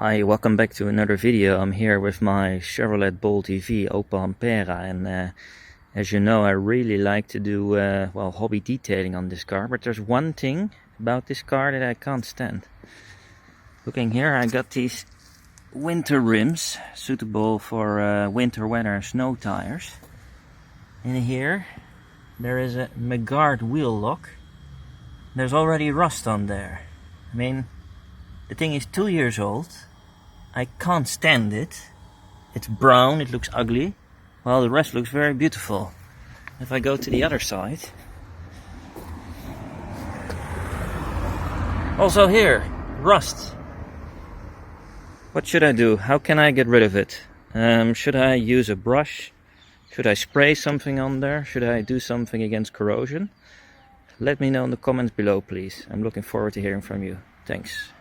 Hi, welcome back to another video. I'm here with my Chevrolet Bolt EV Opel Ampera, and as you know, I really like to do well, hobby detailing on this car, but there's one thing about this car that I can't stand. Looking here, I got these winter rims suitable for winter weather and snow tires. And here there is a McGard wheel lock. There's already rust on there. I mean, the thing is 2 years old. I can't stand it. It's brown, it looks ugly, while the rest looks very beautiful. If I go to the other side, also here, rust. What should I do? How can I get rid of it? Should I use a brush? Should I spray something on there? Should I do something against corrosion? Let me know in the comments below, please. I'm looking forward to hearing from you. Thanks.